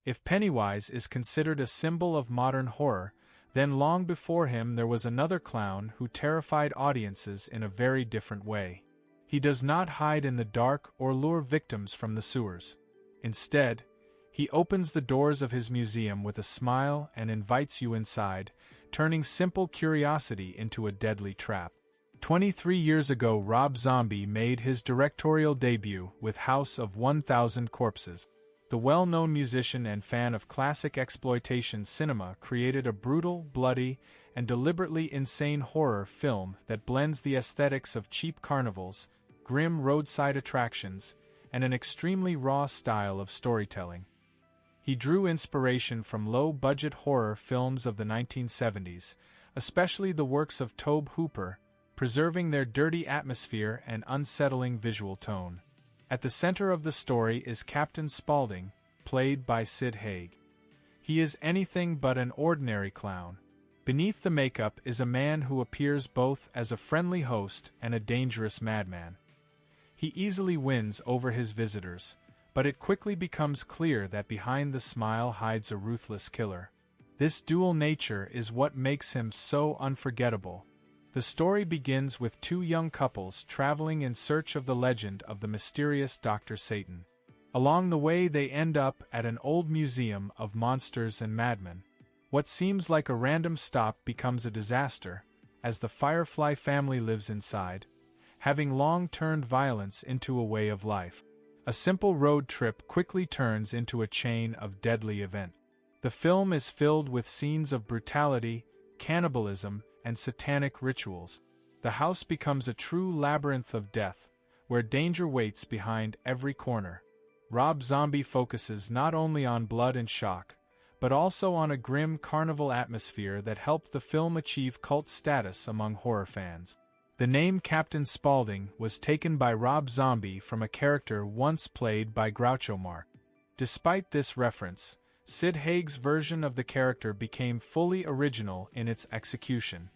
If Pennywise is considered a symbol of modern horror, then long before him there was another clown who terrified audiences in a very different way. He does not hide in the dark or lure victims from the sewers. Instead, he opens the doors of his museum with a smile and invites you inside, turning simple curiosity into a deadly trap. 23 years ago, Rob Zombie made his directorial debut with House of 1000 Corpses. The well-known musician and fan of classic exploitation cinema created a brutal, bloody, and deliberately insane horror film that blends the aesthetics of cheap carnivals, grim roadside attractions, and an extremely raw style of storytelling. He drew inspiration from low-budget horror films of the 1970s, especially the works of Tobe Hooper, preserving their dirty atmosphere and unsettling visual tone. At the center of the story is Captain Spaulding, played by Sid Haig. He is anything but an ordinary clown. Beneath the makeup is a man who appears both as a friendly host and a dangerous madman. He easily wins over his visitors, but it quickly becomes clear that behind the smile hides a ruthless killer. This dual nature is what makes him so unforgettable. The story begins with two young couples traveling in search of the legend of the mysterious Dr. Satan. Along the way they end up at an old museum of monsters and madmen. What seems like a random stop becomes a disaster, as the Firefly family lives inside, having long turned violence into a way of life. A simple road trip quickly turns into a chain of deadly events. The film is filled with scenes of brutality, cannibalism, and satanic rituals. The house becomes a true labyrinth of death, where danger waits behind every corner. Rob Zombie focuses not only on blood and shock, but also on a grim carnival atmosphere that helped the film achieve cult status among horror fans. The name Captain Spaulding was taken by Rob Zombie from a character once played by Groucho Marx. Despite this reference, Sid Haig's version of the character became fully original in its execution.